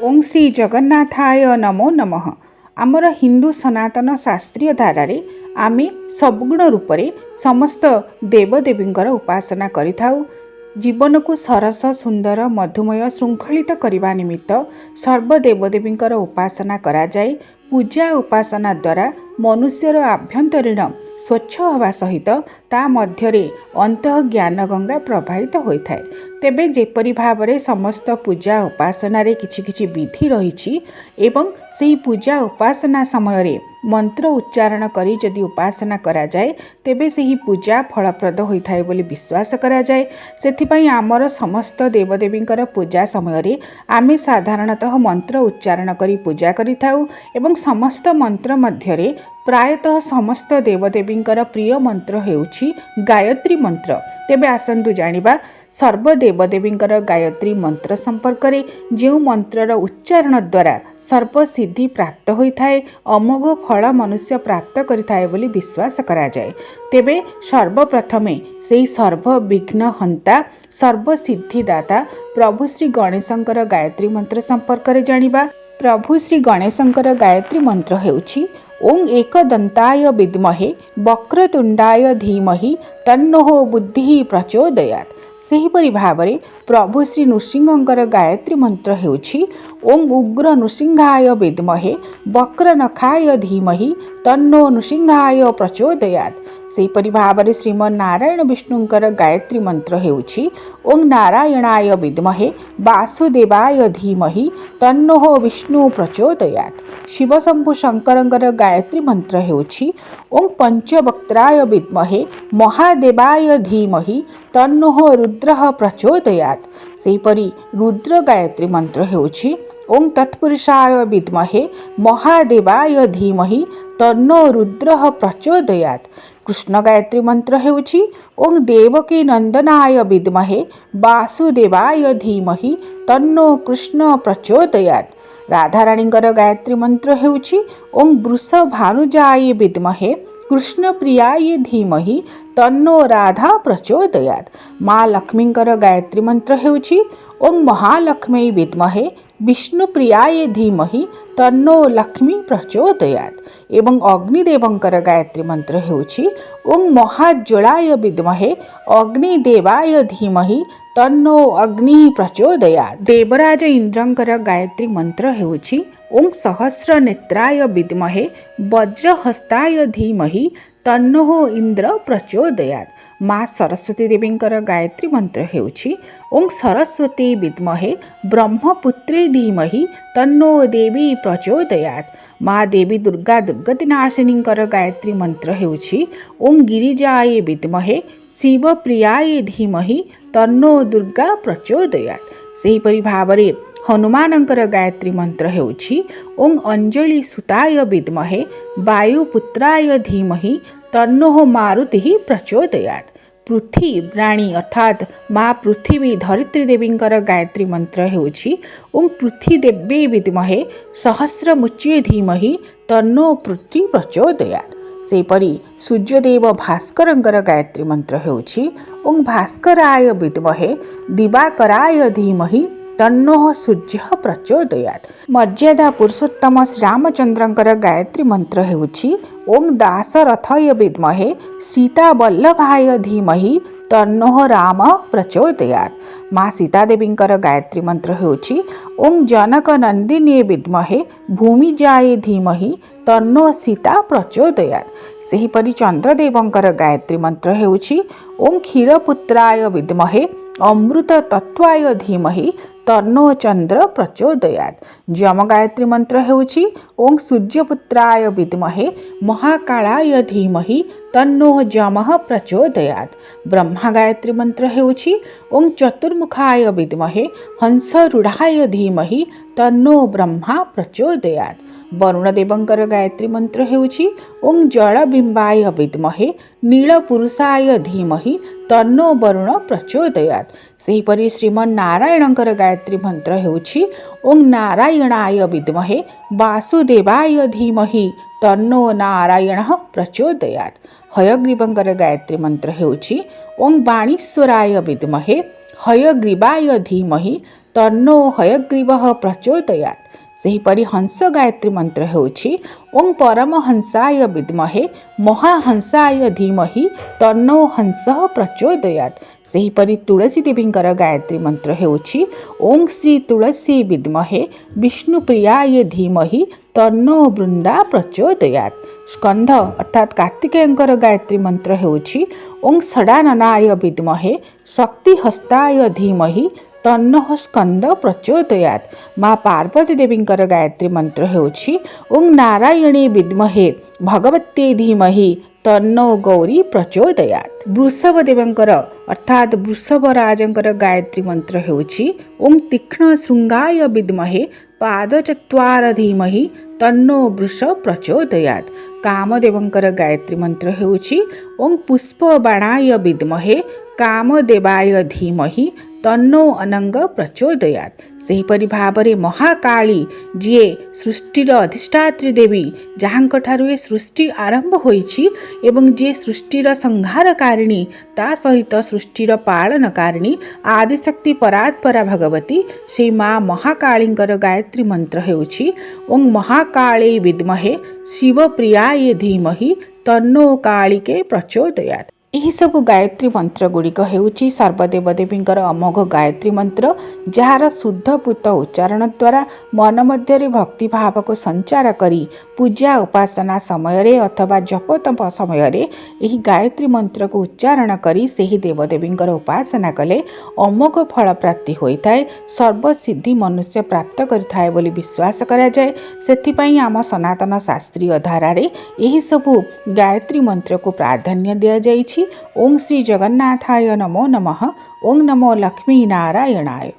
ओं श्री जगन्नाथाय नमो नमः। आमर हिंदू सनातन शास्त्रीय धारारे आमे सबगुण रूपरे समस्त देवदेवींकर उपासना करिथाउ। जीवन को सरस सुंदर मधुमय श्रृंखलित करने निमित्त सर्व देवदेवींकर उपासना करा जाए। पूजा उपासना द्वारा मनुष्यर आभ्यंतरीण स्वच्छ हवा सहित ता मध्यरे अंतः ज्ञान गंगा प्रवाहित होता है। तेबे जेपरि भावरे समस्त पूजा उपासना रे किछि किछि विधि रही एवं सेही पूजा उपासना समय रे मंत्र उच्चारण करी जदि उपासना करा जाए तेबे सेही पूजा फलप्रद होता है बोली विश्वास करा जाए। सेथिपई आमर समस्त देवदेवींकर पूजा समय रे आमे साधारणतः मंत्र उच्चारण करी पूजा करिथाउ एवं समस्त मंत्र मध्यरे प्रायतः समस्त देवदेवींकर प्रिय मंत्र हेउछि गायत्री मंत्र। तेबे आसंतु जानिबा सर्व देवदेवींकर गायत्री मंत्र संपर्क में जो मंत्रर उच्चारण द्वारा सर्वसिद्धि प्राप्त होता है, अमोघ फल मनुष्य प्राप्त करिथाए बोली विश्वास करा जाए। तेबे सर्वप्रथमे सेही सर्वविघ्न हंता सर्वसिद्धिदाता प्रभु श्री गणेशंकर गायत्री मंत्र संपर्क में जानिबा। प्रभु श्री गणेशंकर गायत्री मंत्र हेउछि ओं एकदंताय विद्महे वक्रतुंडाय धीमहि तन्नो बुद्धि प्रचोदयात्। सेहीपरि भावरे प्रभु श्री नृसिंहंकर गायत्री मंत्र हेउछि ओं उग्र नृसिंहाय विद्महे वक्रनखाय धीमहि तन्नो नृसिंहाय प्रचोदयात्। सेहीपरि भावरे श्रीमन् नारायण विष्णुंकर गायत्री मंत्र हेउछि ओं नारायणाय विद्महे वासुदेवाय धीमहि तन्नो विष्णु प्रचोदयात्। शिवशंभु शंकरंकर गायत्री मंत्र हेउछि ओं पंचवक्त्राय विद्महे महादेवाय धीमहि तन्नो रुद्रः प्रचोदयात्। सेहीपरि रुद्र गायत्री मंत्र हेउछि ओं तत्पुरुषाय विद्महे महादेवाय धीमहि तन्नो रुद्रः प्रचोदयात्। कृष्ण गायत्री मंत्र हेउछि ओं देवकी नंदनाय विद्महे वासुदेवाय धीमहि तन्नो कृष्ण प्रचोदयात्। राधाराणींकर गायत्री मंत्र हेउछि ओं वृषभानुजाय विद्महे कृष्ण प्रियाय धीमहि तन्नो राधा प्रचोदयात्। माँ लक्ष्मींकर गायत्री मंत्र हेउछि ओं महालक्ष्मी विद्महे विष्णुप्रियाय धीमहि तन्नो लक्ष्मी प्रचोदयात्। एवं अग्निदेवंकर गायत्री मंत्र हेउछि ओं महाज्वलाय विद्महे अग्निदेवाय धीमहि तन्नो अग्नि प्रचोदयात्। देवराज इंद्रंकर गायत्री मंत्र हेउछि ओं सहस्रनेत्राय विद्महे वज्रहस्ताय धीमहि तन्नो इंद्र प्रचोदयात्। माँ सरस्वती देवींकर गायत्री मंत्र हेउछि ओं सरस्वती विद्महे ब्रह्मपुत्रे धीमहि तन्नो देवी प्रचोदयात्। माँ देवी दुर्गा दुर्गतिनाशिनींकर गायत्री मंत्र हेउछि ओं गिरिजाय विद्महे शिवप्रियाय धीमहि तन्नो दुर्गा प्रचोदयात्। सेहीपरि भावरे हनुमानंकर गायत्री मंत्र हेउछि ओं अंजलि सुताय विद्महे वायुपुत्राय धीमहि तन्नो मारुति प्रचोदयात्। पृथ्वी राणी अर्थात माँ पृथ्वी धरित्री देवींकर गायत्री मंत्र हेउछि ओं पृथ्वी देवी विद्महे सहस्रमुच्ये धीमहि तन्नो पृथ्वी प्रचोदयात्। सेहीपरि सूर्यदेव भास्करंकर गायत्री मंत्र हेउछि ओं भास्कराय विद्महे दिवाकराय धीमहि तन्नो सूर्य प्रचोदयात्। मर्यादा पुरुषोत्तम श्रीरामचंद्रंकर गायत्री मंत्र हेउछि ओं दासरथय विद्महे सीतावल्लभाय धीमहि तन्नो राम प्रचोदयात्। माँ सीता देवींकर गायत्री मंत्र हेउछि ओं जनकनंदिनी विद्महे भूमिजाय धीमहि तन्नो सीता प्रचोदयात्। सेहीपरि चंद्रदेवंकर गायत्री मंत्र हेउछि ओं क्षीरपुत्राय विद्महे अमृत तत्वाय धीमहि तन्नो चंद्र प्रचोदयात्। जम गायत्री मंत्र हेउछि ओं सूर्यपुत्राय विद्महे महाकालाय धीमहि तन्नो जमः प्रचोदयात्। ब्रह्मा गायत्री मंत्र हेउछि ओं चतुर्मुखाय विद्महे हंसरूढ़ाय धीमहि तन्नो ब्रह्मा प्रचोदयात्। वरुणदेवंकर गायत्री मंत्र हेउछि ओं जलबिंबाय विद्महे नीलपुरुषाय धीमहि तन्नो वरुण प्रचोदयात्। सेहीपरि श्रीमन् नारायणंकर गायत्री मंत्र हेउछि ओं नारायणाय विद्महे वासुदेवाय धीमहि तन्नो नारायणः प्रचोदयात्। हयग्रीवंकर गायत्री मंत्र हेउछि ओं बाणीश्वराय विद्महे हयग्रीवाय धीमहि तन्नो हयग्रीवः प्रचोदयात्। सेहीपरि हंस गायत्री मंत्र होछि ओं परमहंसाय विद्महे महाहंसाय धीमहि तन्नो हंसः प्रचोदयात्। सेहीपरि तुलसी देवींकर गायत्री मंत्र होछि ओं श्री तुलसी विद्महे विष्णुप्रियाय धीमहि तन्नो वृंदा प्रचोदयात्। स्कंध अर्थात कार्तिकेयंकर गायत्री मंत्र होछि ओं षडाननाय विद्महे शक्तिहस्ताय धीमहि तन्नः स्कंद प्रचोदयात्। माँ पार्वती देवींकर गायत्री मंत्र होछि ओं नारायणी विद्महे भगवत्यै धीमहि तन्नो गौरी प्रचोदयात्। वृषभ देवंकर अर्थात वृषभ राजंकर गायत्री मंत्र होछि ओं तीक्ष्ण शृंगाय विद्महे पादचत्वार धीमहि तन्नो वृष प्रचोदयात्। कामदेवंकर गायत्री मंत्र होछि ओं पुष्पबाणाय विद्महे कामदेवाय धीमहि तन्नो अनंग प्रचोदयात्। सेहीपरि भावरे महाकाली जीए सृष्टिर अधिष्ठात्री देवी जहाँठारु ए सृष्टि आरंभ होइछि एवं जे सृष्टिर संहारकारिणी ता सहित सृष्टिर पालनकारिणी आदिशक्ति परात्परा भगवती से माँ महाकालींकर गायत्री मंत्र होछि ओं महाकाले विद्महे शिवप्रियाय धीमहि तन्नो कालिके प्रचोदयात्। यही सब गायत्री मंत्र गुड़िक हेउछि सर्वदेवदेवींकर अमोघ गायत्री मंत्र जार शुद्धपूत उच्चारण द्वारा मन मध्य भक्ति भाव को संचार करी पूजा उपासना समय अथवा जप तप समय यही गायत्री मंत्र को उच्चारण करी सेही देवदेवींकर उपासना कले अमोघ फल प्राप्ति होता है सर्वसिद्धि मनुष्य प्राप्त करिथाए बोली विश्वास करा जाए। सेथिपई आम सनातन शास्त्रीय धारा यही सबु गायत्री मंत्र को प्राधान्य दिया जाइछि। ओं श्री जगन्नाथाय नमो नमः। ओं नमो लक्ष्मी नारायणाय।